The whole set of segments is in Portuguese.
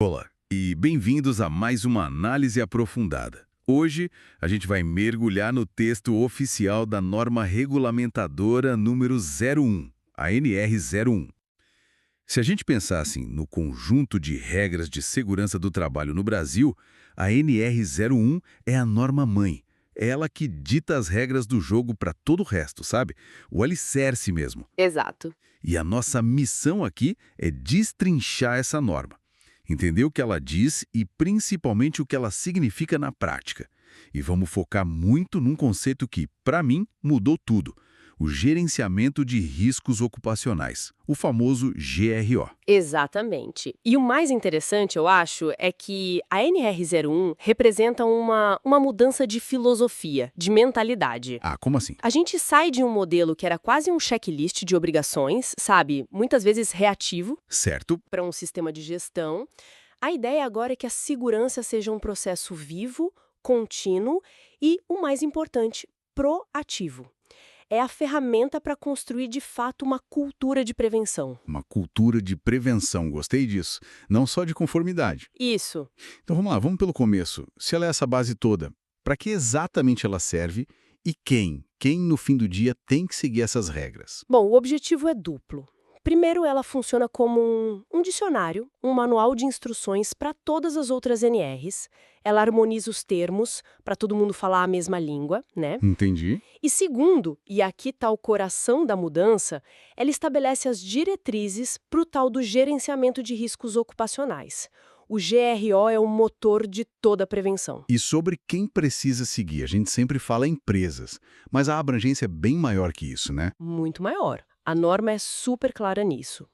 Olá e bem-vindos a mais uma análise aprofundada. Hoje, a gente vai mergulhar no texto oficial da norma regulamentadora número 01, a NR01. Se a gente pensar assim no conjunto de regras de segurança do trabalho no Brasil, a NR01 é a norma-mãe. É ela que dita as regras do jogo para todo o resto, sabe? O alicerce mesmo. Exato. E a nossa missão aqui é destrinchar essa norma. Entender o que ela diz e principalmente o que ela significa na prática. E vamos focar muito num conceito que, para mim, mudou tudo: o gerenciamento de riscos ocupacionais, o famoso GRO. Exatamente. E o mais interessante, eu acho, é que a NR01 representa uma mudança de filosofia, de mentalidade. Ah, como assim? A gente sai de um modelo que era quase um checklist de obrigações, sabe? Muitas vezes reativo, Certo? para um sistema de gestão. A ideia agora é que a segurança seja um processo vivo, contínuo e, o mais importante, proativo. É a ferramenta para construir de fato uma cultura de prevenção. Uma cultura de prevenção, gostei disso. Não só de conformidade. Isso. Então vamos lá, vamos pelo começo. Se ela é essa base toda, para que exatamente ela serve e quem no fim do dia tem que seguir essas regras? Bom, o objetivo é duplo. Primeiro, ela funciona como um dicionário, um manual de instruções para todas as outras NRs. Ela harmoniza os termos para todo mundo falar a mesma língua, né? Entendi. E segundo, e aqui está o coração da mudança, ela estabelece as diretrizes para o tal do gerenciamento de riscos ocupacionais. O GRO é o motor de toda a prevenção. E sobre quem precisa seguir, a gente sempre fala empresas, mas a abrangência é bem maior que isso, né? Muito maior. A norma é super clara nisso.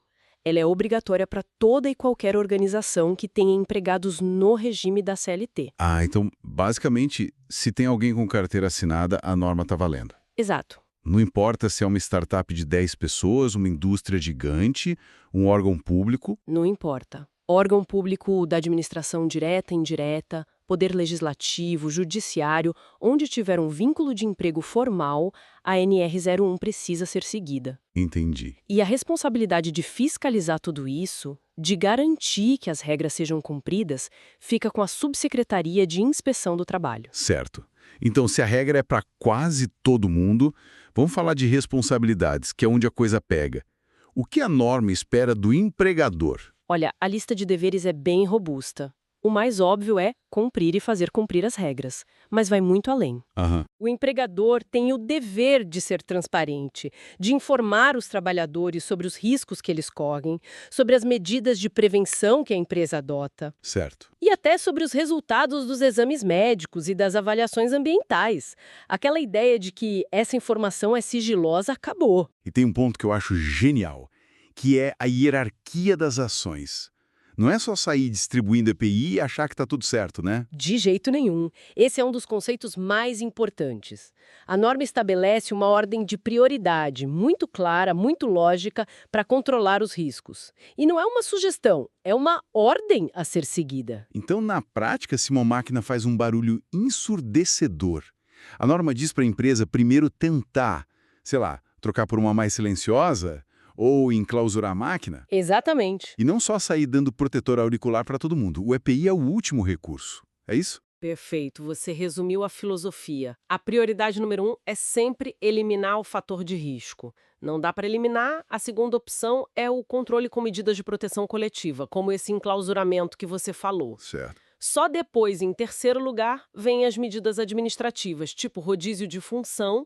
Ela é obrigatória para toda e qualquer organização que tenha empregados no regime da CLT. Ah, então, basicamente, se tem alguém com carteira assinada, a norma está valendo. Exato. Não importa se é uma startup de 10 pessoas, uma indústria gigante, um órgão público. Não importa. Órgão público da administração direta e indireta, poder legislativo, judiciário, onde tiver um vínculo de emprego formal, a NR01 precisa ser seguida. Entendi. E a responsabilidade de fiscalizar tudo isso, de garantir que as regras sejam cumpridas, fica com a Subsecretaria de Inspeção do Trabalho. Certo. Então, se a regra é para quase todo mundo, vamos falar de responsabilidades, que é onde a coisa pega. O que a norma espera do empregador? Olha, a lista de deveres é bem robusta. O mais óbvio é cumprir e fazer cumprir as regras, mas vai muito além. Aham. O empregador tem o dever de ser transparente, de informar os trabalhadores sobre os riscos que eles correm, sobre as medidas de prevenção que a empresa adota Certo. e até sobre os resultados dos exames médicos e das avaliações ambientais. Aquela ideia de que essa informação é sigilosa acabou. E tem um ponto que eu acho genial, que é a hierarquia das ações. Não é só sair distribuindo EPI e achar que está tudo certo, né? De jeito nenhum. Esse é um dos conceitos mais importantes. A norma estabelece uma ordem de prioridade muito clara, muito lógica, para controlar os riscos. E não é uma sugestão, é uma ordem a ser seguida. Então, na prática, se uma máquina faz um barulho ensurdecedor, a norma diz para a empresa primeiro tentar, sei lá, trocar por uma mais silenciosa ou enclausurar a máquina, Exatamente. e não só sair dando protetor auricular para todo mundo. O EPI é o último recurso. É isso? Perfeito, você resumiu a filosofia. A prioridade número 1 é sempre eliminar o fator de risco. Não dá para eliminar, a segunda opção é o controle com medidas de proteção coletiva, como esse enclausuramento que você falou. Certo. Só depois, em terceiro lugar, vêm as medidas administrativas, tipo rodízio de função.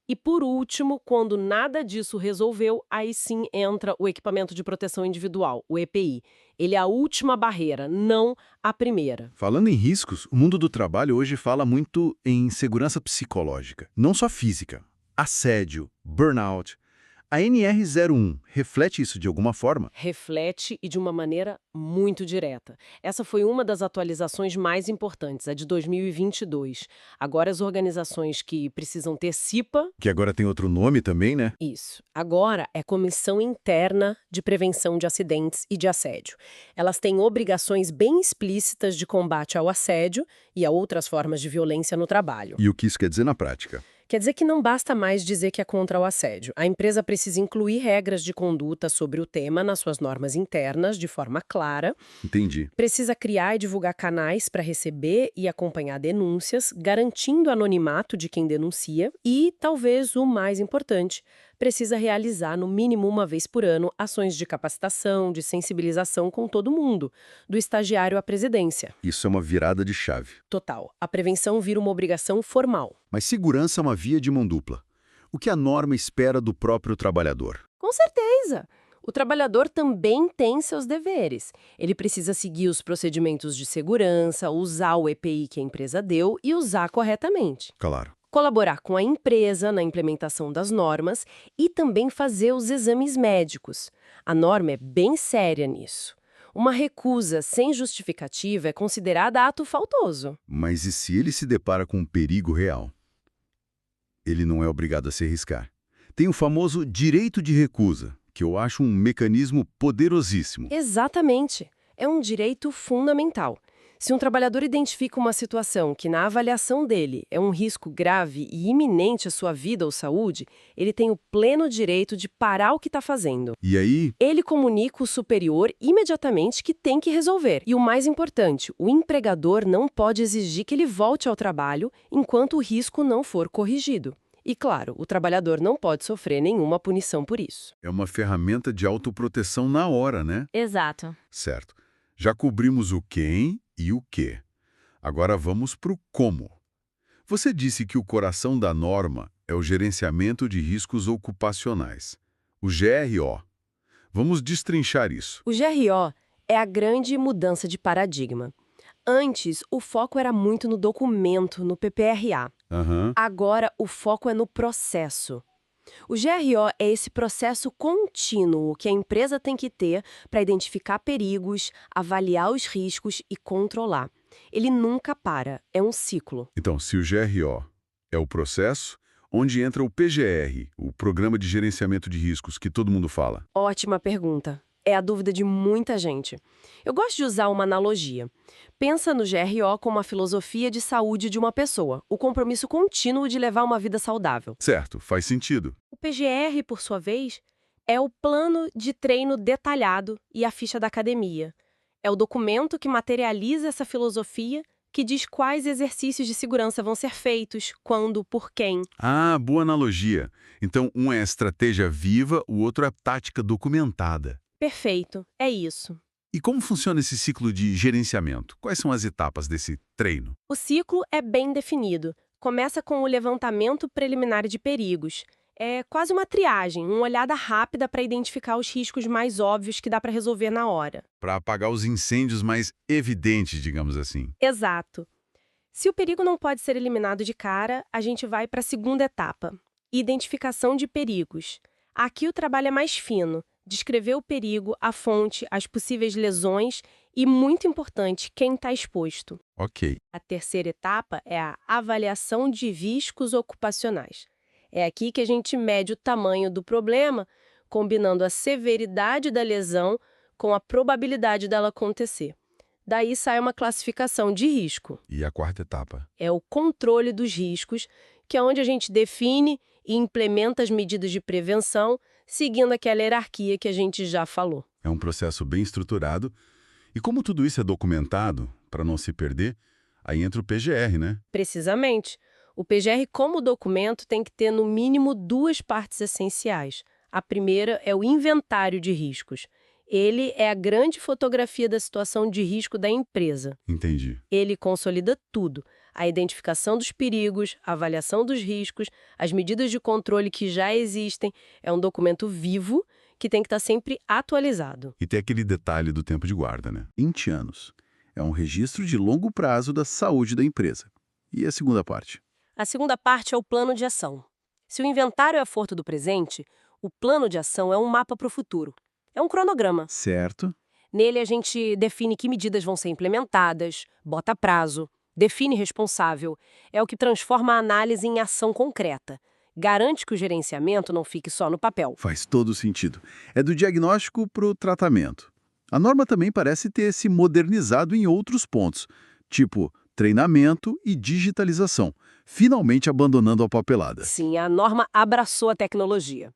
E, por último, quando nada disso resolveu, aí sim entra o equipamento de proteção individual, o EPI. Ele é a última barreira, não a primeira. Falando em riscos, o mundo do trabalho hoje fala muito em segurança psicológica, não só física. Assédio, burnout. A NR01 reflete isso de alguma forma? Reflete e de uma maneira muito direta. Essa foi uma das atualizações mais importantes, a de 2022. Agora as organizações que precisam ter CIPA. Que agora tem outro nome também, né? Isso. Agora é Comissão Interna de Prevenção de Acidentes e de Assédio. Elas têm obrigações bem explícitas de combate ao assédio e a outras formas de violência no trabalho. E o que isso quer dizer na prática? Quer dizer que não basta mais dizer que é contra o assédio. A empresa precisa incluir regras de conduta sobre o tema nas suas normas internas, de forma clara. Entendi. Precisa criar e divulgar canais para receber e acompanhar denúncias, garantindo o anonimato de quem denuncia. E, talvez o mais importante, precisa realizar, no mínimo uma vez por ano, ações de capacitação, de sensibilização com todo mundo, do estagiário à presidência. Isso é uma virada de chave. Total. A prevenção vira uma obrigação formal. Mas segurança é uma via de mão dupla. O que a norma espera do próprio trabalhador? Com certeza! O trabalhador também tem seus deveres. Ele precisa seguir os procedimentos de segurança, usar o EPI que a empresa deu e usar corretamente. Claro. Colaborar com a empresa na implementação das normas e também fazer os exames médicos. A norma é bem séria nisso. Uma recusa sem justificativa é considerada ato faltoso. Mas e se ele se depara com um perigo real? Ele não é obrigado a se arriscar. Tem o famoso direito de recusa, que eu acho um mecanismo poderosíssimo. Exatamente. É um direito fundamental. Se um trabalhador identifica uma situação que, na avaliação dele, é um risco grave e iminente à sua vida ou saúde, ele tem o pleno direito de parar o que está fazendo. E aí, Ele comunica o superior imediatamente que tem que resolver. E o mais importante, o empregador não pode exigir que ele volte ao trabalho enquanto o risco não for corrigido. E, claro, o trabalhador não pode sofrer nenhuma punição por isso. é uma ferramenta de autoproteção na hora, né? Exato. Certo. Já cobrimos o quem e o quê. Agora vamos para o como. Você disse que o coração da norma é o gerenciamento de riscos ocupacionais, o GRO. Vamos destrinchar isso. O GRO é a grande mudança de paradigma. Antes, o foco era muito no documento, no PPRA. Aham. Agora, o foco é no processo. O GRO é esse processo contínuo que a empresa tem que ter para identificar perigos, avaliar os riscos e controlar. Ele nunca para, é um ciclo. Então, se o GRO é o processo, onde entra o PGR, o Programa de Gerenciamento de Riscos, que todo mundo fala? Ótima pergunta. É a dúvida de muita gente. Eu gosto de usar uma analogia. Pensa no GRO como a filosofia de saúde de uma pessoa, o compromisso contínuo de levar uma vida saudável. Certo, faz sentido. O PGR, por sua vez, é o plano de treino detalhado e a ficha da academia. É o documento que materializa essa filosofia, que diz quais exercícios de segurança vão ser feitos, quando, por quem. Ah, boa analogia. Então, um é a estratégia viva, o outro é a tática documentada. Perfeito, é isso. E como funciona esse ciclo de gerenciamento? Quais são as etapas desse treino? O ciclo é bem definido. Começa com o levantamento preliminar de perigos. É quase uma triagem, uma olhada rápida para identificar os riscos mais óbvios que dá para resolver na hora. Para apagar os incêndios mais evidentes, digamos assim. Exato. Se o perigo não pode ser eliminado de cara, a gente vai para a segunda etapa, identificação de perigos. Aqui o trabalho é mais fino, descrever o perigo, a fonte, as possíveis lesões e, muito importante, quem está exposto. Ok. A terceira etapa é a avaliação de riscos ocupacionais. É aqui que a gente mede o tamanho do problema, combinando a severidade da lesão com a probabilidade dela acontecer. Daí sai uma classificação de risco. E a quarta etapa? É o controle dos riscos, que é onde a gente define e implementa as medidas de prevenção, seguindo aquela hierarquia que a gente já falou. É um processo bem estruturado. E como tudo isso é documentado, para não se perder, aí entra o PGR, né? Precisamente. O PGR, como documento, tem que ter no mínimo duas partes essenciais. A primeira é o inventário de riscos. Ele é a grande fotografia da situação de risco da empresa. Entendi. Ele consolida tudo: a identificação dos perigos, a avaliação dos riscos, as medidas de controle que já existem. É um documento vivo que tem que estar sempre atualizado. E tem aquele detalhe do tempo de guarda, né? 20 anos. É um registro de longo prazo da saúde da empresa. E a segunda parte? A segunda parte é o plano de ação. Se o inventário é a força do presente, o plano de ação é um mapa para o futuro. É um cronograma. Certo. Nele a gente define que medidas vão ser implementadas, bota prazo, define responsável. É o que transforma a análise em ação concreta. Garante que o gerenciamento não fique só no papel. Faz todo sentido. É do diagnóstico para o tratamento. A norma também parece ter se modernizado em outros pontos, tipo treinamento e digitalização, finalmente abandonando a papelada. Sim, a norma abraçou a tecnologia.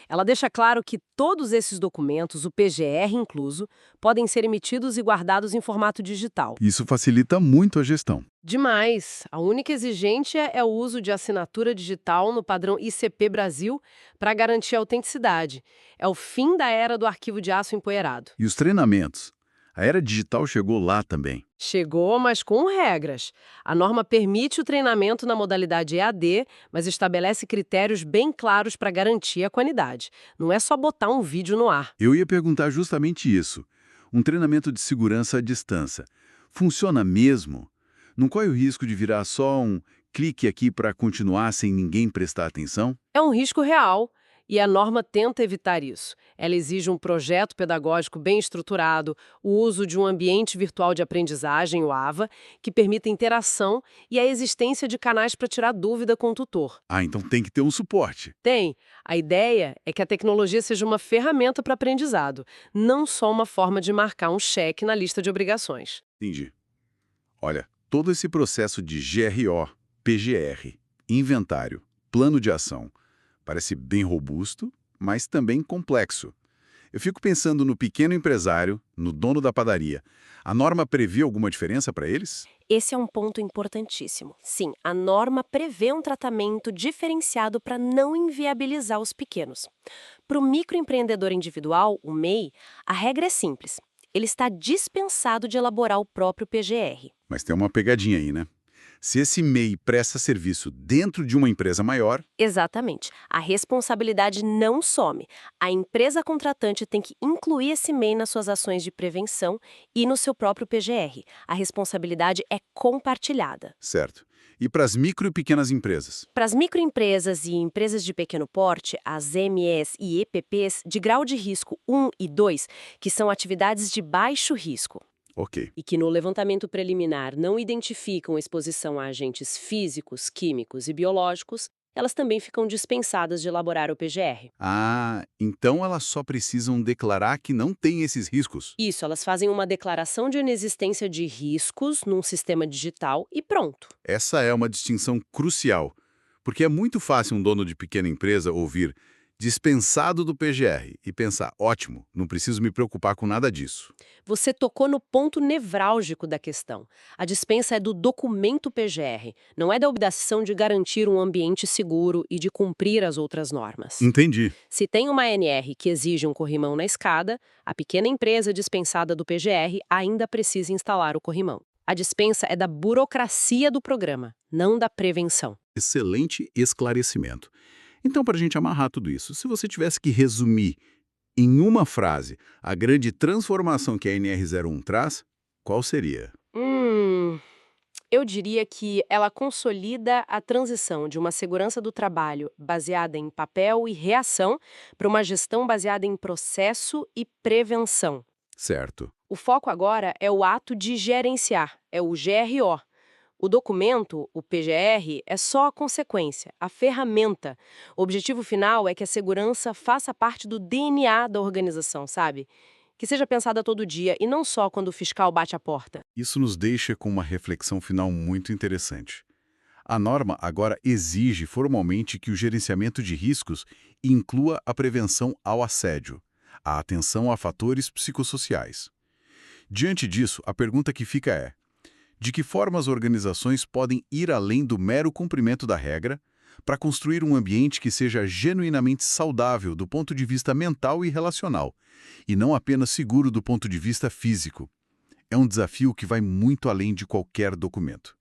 Ela deixa claro que todos esses documentos, o PGR incluso, podem ser emitidos e guardados em formato digital. Isso facilita muito a gestão. Demais! A única exigência é o uso de assinatura digital no padrão ICP Brasil para garantir a autenticidade. É o fim da era do arquivo de aço empoeirado. E os treinamentos? A era digital chegou lá também. Chegou, mas com regras. A norma permite o treinamento na modalidade EAD, mas estabelece critérios bem claros para garantir a qualidade. Não é só botar um vídeo no ar. Eu ia perguntar justamente isso. Um treinamento de segurança à distância. Funciona mesmo? Não corre o risco de virar só um clique aqui para continuar sem ninguém prestar atenção? É um risco real. E a norma tenta evitar isso. Ela exige um projeto pedagógico bem estruturado, o uso de um ambiente virtual de aprendizagem, o AVA, que permita interação e a existência de canais para tirar dúvida com o tutor. Ah, então tem que ter um suporte. Tem. A ideia é que a tecnologia seja uma ferramenta para aprendizado, não só uma forma de marcar um cheque na lista de obrigações. Entendi. Olha, todo esse processo de GRO, PGR, inventário, plano de ação, parece bem robusto, mas também complexo. Eu fico pensando no pequeno empresário, no dono da padaria. A norma prevê alguma diferença para eles? Esse é um ponto importantíssimo. Sim, a norma prevê um tratamento diferenciado para não inviabilizar os pequenos. Para o microempreendedor individual, o MEI, a regra é simples. Ele está dispensado de elaborar o próprio PGR. Mas tem uma pegadinha aí, né? Se esse MEI presta serviço dentro de uma empresa maior, Exatamente. A responsabilidade não some. A empresa contratante tem que incluir esse MEI nas suas ações de prevenção e no seu próprio PGR. A responsabilidade é compartilhada. certo? E para as micro e pequenas empresas? Para as microempresas e empresas de pequeno porte, as MEs e EPPs de grau de risco 1 e 2, que são atividades de baixo risco, Ok. E que no levantamento preliminar não identificam exposição a agentes físicos, químicos e biológicos, elas também ficam dispensadas de elaborar o PGR. Ah, então elas só precisam declarar que não tem esses riscos. Isso, elas fazem uma declaração de inexistência de riscos num sistema digital e pronto. Essa é uma distinção crucial, porque é muito fácil um dono de pequena empresa ouvir dispensado do PGR e pensar, ótimo, não preciso me preocupar com nada disso. Você tocou no ponto nevrálgico da questão. A dispensa é do documento PGR, não é da obrigação de garantir um ambiente seguro e de cumprir as outras normas. Entendi. Se tem uma ANR que exige um corrimão na escada, a pequena empresa dispensada do PGR ainda precisa instalar o corrimão. A dispensa é da burocracia do programa, não da prevenção. Excelente esclarecimento. Então, para a gente amarrar tudo isso, se você tivesse que resumir em uma frase a grande transformação que a NR01 traz, qual seria? Eu diria que ela consolida a transição de uma segurança do trabalho baseada em papel e reação para uma gestão baseada em processo e prevenção. Certo. O foco agora é o ato de gerenciar, é o GRO. O documento, o PGR, é só a consequência, a ferramenta. O objetivo final é que a segurança faça parte do DNA da organização, sabe? Que seja pensada todo dia e não só quando o fiscal bate a porta. Isso nos deixa com uma reflexão final muito interessante. A norma agora exige formalmente que o gerenciamento de riscos inclua a prevenção ao assédio, a atenção a fatores psicossociais. Diante disso, a pergunta que fica é: de que forma as organizações podem ir além do mero cumprimento da regra para construir um ambiente que seja genuinamente saudável do ponto de vista mental e relacional, e não apenas seguro do ponto de vista físico? É um desafio que vai muito além de qualquer documento.